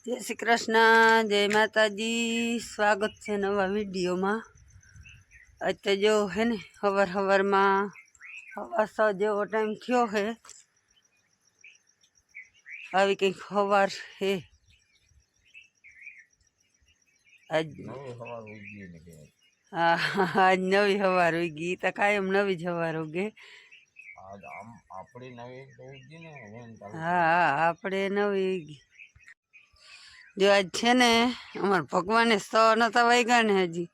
जय श्री कृष्ण, जय माताजी। स्वागत है नवा वीडियो में। अत्य जो है ने हवर हवर में हवा सौ जेवो टाइम थयो है। આવી કંઈક હવાર હે આજ। હા, આજ નવી હવાર ઉગી તો કાયમ નવી જ હવાર ઉગે। હા, આપણે નવી ઉગી। જો આજ છે ને અમાર ભગવાને 100 નતા વાગ્યા ને હજી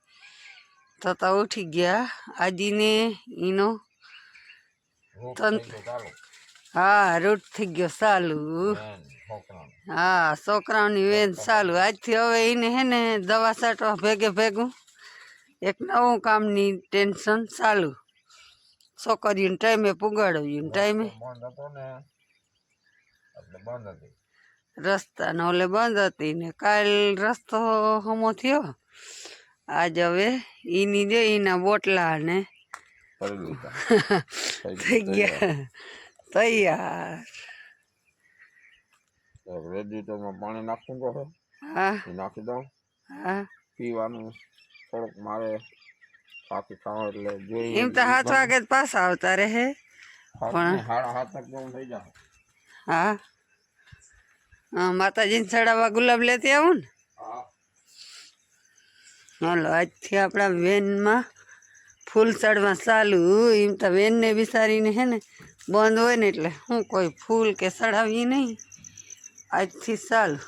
તો ઉઠી ગયા આજીને ઈનો હા રૂટ થઈ ગયો ચાલુ। હા, છોકરાઓની વેન ચાલુ આજથી। હવે એને હે ને દવા છાંટવા ભેગે ભેગું એક નવું કામની ટેન્શન ચાલુ। છોકરીઓને ટાઈમે પુગાડવી ટાઈમે રસ્તા ને ઓલે બંધ હતી ને કાલ રસ્તો હમો થયો। આજ હવે ઈની જે ઈના બોટલા ને થઈ ગયા તૈયાર। રેડિયેટરમાં પાણી નાખવું તો હે। હા નાખી દઉં। હા, પીવાનું થોડુંક મારે પાકી ખાવા એટલે જોઈએ। એમ તો 7 વાગે જ પાછા આવતા રહે પણ 7:30 જેવું થઈ જાય। હા હા, માતાજીને ચડાવવા ગુલાબ લેતી આવું ને। હાલો, આજથી આપણા વેનમાં ફૂલ ચડવા ચાલુ। એમ તો વેનને બિચારીને હે ને બંધ હોય ને એટલે હું કોઈ ફૂલ કે ચડાવીએ નહીં। આજથી ચાલુ।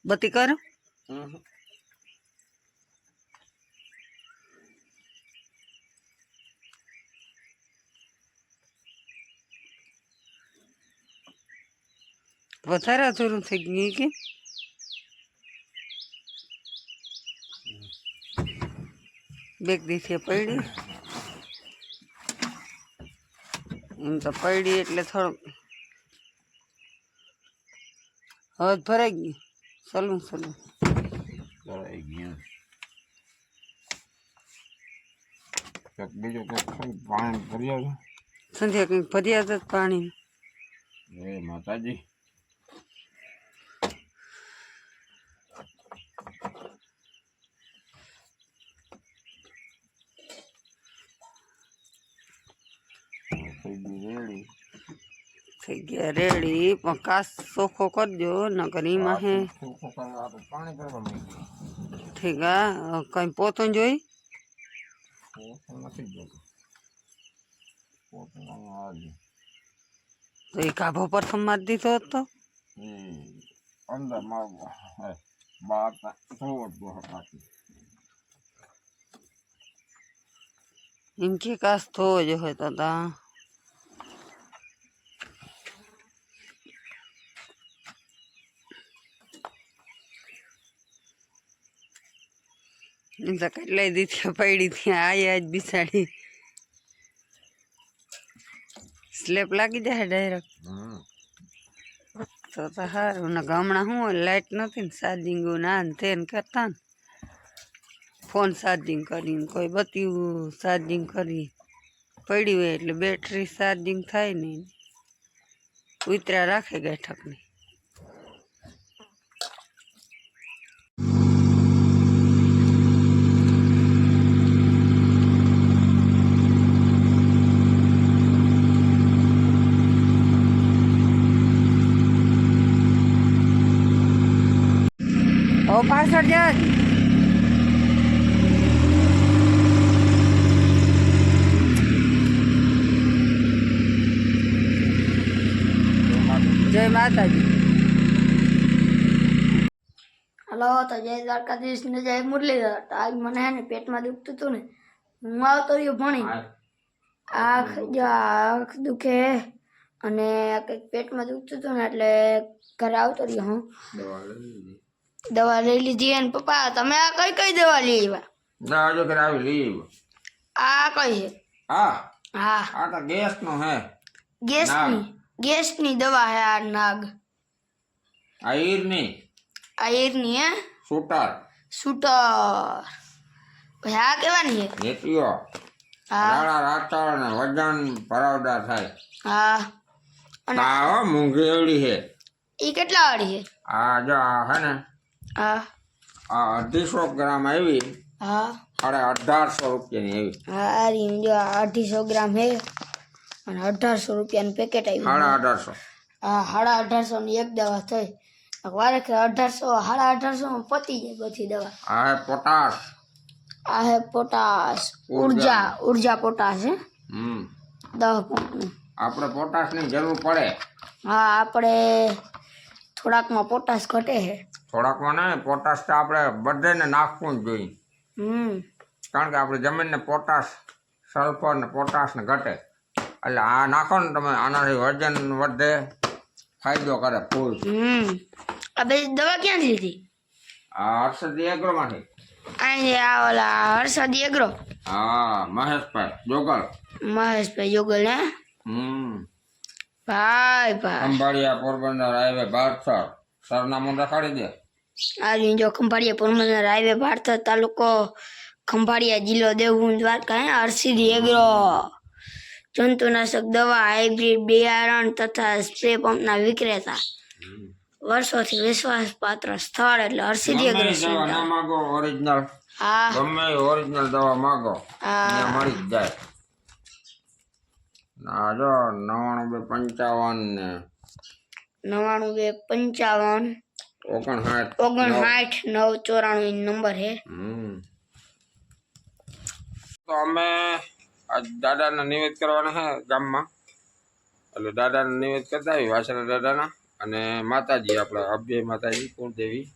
બત્તી કરો। વધારે અધૂરું થઈ ગયું કે બેગ દીથી પડી એમ તો પડી એટલે થોડુંક હવે ભરાઈ ગયું। સલું સલું ભરાઈ ગયું। બીજું કંઈક પાણી ભરી આવે। સંધ્યા કંઈક ભર્યા હતા પાણી। જય માતાજી। થઈ ગયા રેડી પણ કાસ ચોખ્ખો કરજો નકર એમાં હે પાણી ભરવા ઠીક। હા, કઈ પોતું જોઈ નથી જોતું। તો એ કાભો પ્રથમ મારી દીધો હતો અંદર બહાર એમ કે કાસ થવો જ હોય તો એમ તો કેટલાય દીથી પડી ત્યાં આયા જ બિસાડી સ્લેપ લાગી જાય ડાયરેક્ટ તો સારું ને। ગામડા શું હોય લાઇટ નથી ને ચાર્જિંગ ના ને તેને કરતા ને ફોન ચાર્જિંગ કરીને કોઈ બત્યું ચાર્જિંગ કરી પડી હોય એટલે બેટરી ચાર્જિંગ થાય નહીં ઉતરા રાખે બેઠકની। ઓ પાછળ જાય જય માતાજી। હલો, તો જય દ્વારકાધીશ ને જય મુરલીધર। તો આજ મને હે ને પેટમાં દુખતું હતું ને હું આવતો રહ્યો ભણી આંખ દુખે અને કંઈક પેટમાં દુખતું હતું ને એટલે ઘરે આવતો રહ્યો હું દવા લઈ લીધી। અને પપ્પા તમે આ કઈ કઈ દવા લઈ આવ્યા? આ કઈ છે? હા, આ તો ગેસનો હે। ગેસની દવા હે આ નાગ। આ ઈરની હે? સુટાર શૂટર. પછી આ કેવાની છે? નેટીઓ હા રાડા રાતળ ને વજન ભરાવદાર થાય. હા. અને આ મૂંઘી એવડી છે. એ કેટલા વાળી છે? આ જો આ હે ને હા આ 250 ગ્રામ આવી હા 1850 રૂપિયાની એવી. હા આ રહી જો 250 ગ્રામ છે અને 1800 રૂપિયાનું પેકેટ આવ્યું. 1850. હા 1850 ની એક દવા થઈ. વારે 1800 1850 માં પતી જાય બધી દવા. આ હે પોટાશ. આ હે પોટાશ. ઉર્જા પોટાશ હે 10 પંપનું. આપણે પોટાશની જરૂર પડે. હા આપણે થોડાકમાં પોટાશ ઘટે છે. થોડાકમાં નહીં, પોટાશ તો આપણે બધાને નાખવું જ જોઈએ. કારણ કે આપણી જમીનને પોટાશ, સલ્ફર ને પોટાશ ને ઘટે. એટલે આ નાખો ને તમે, આનાથી વજન વધે, ફાયદો કરે ફૂલ. આ બધી દવા ક્યાંથી લીધી? આ હર્ષદી એગ્રોમાંથી. અહીં આ ઓલા હર્ષદી એગ્રો. હા મહેશભાઈ જોગલ. મહેશભાઈ જોગલ ને ભાઈ ભાઈ. ખંભાળિયા પોરબંદર હાઈવે ભારસર. સરનામું લખાડી દે. આ જો ખંભાળિયા પોરબંદર હાઈવે ભારસર, તાલુકો ખંભાળિયા, જિલ્લો દેવભૂમિ દ્વારકા. હે હર્ષદી એગ્રો. જંતુનાશક દવા, હાઇબ્રિડ બિયારણ તથા સ્પ્રે પંપના વિક્રેતા. વર્ષોથી વિશ્વાસપાત્ર સ્થળ એટલે હર્ષદી એગ્રો. દવા ના માગો ઓરિજિનલ. હા ગમે ઓરિજિનલ દવા માગો ત્યાં મળી જ જાય. આ જો 99 ને 99 255 59 994 નંબર હે. તો અમે આજ દાદાને નિવેદ કરવાના છે ગામમાં. એટલે દાદાને નિવેદ કરતા આવી વાસણા દાદાના અને માતાજી આપણા અભ્ય માતાજી કુળદેવી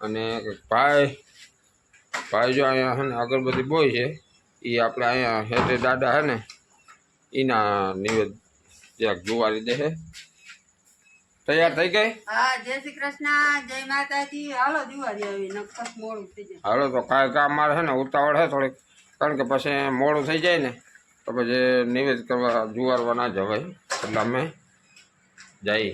અને ભાઈ જો અહીંયા છે ને અગરબત્તી બોય છે એ આપણે અહીંયા હેઠે દાદા છે ને એના નિવેદ જ્યાં જુવારી દે છે. તૈયાર થઈ ગઈ? હા જય શ્રી કૃષ્ણ, જય માતાજી. હાલો દિવાળી આવી નકસ મોડું થઈ જાય. હાલો તો કાંઈ કામ મારે છે ને ઉતાવળ છે થોડીક, કારણ કે પછી મોડું થઈ જાય ને તો પછી નિવેદ કરવા જુવારવા ના જવાય. એટલે અમે જઈએ.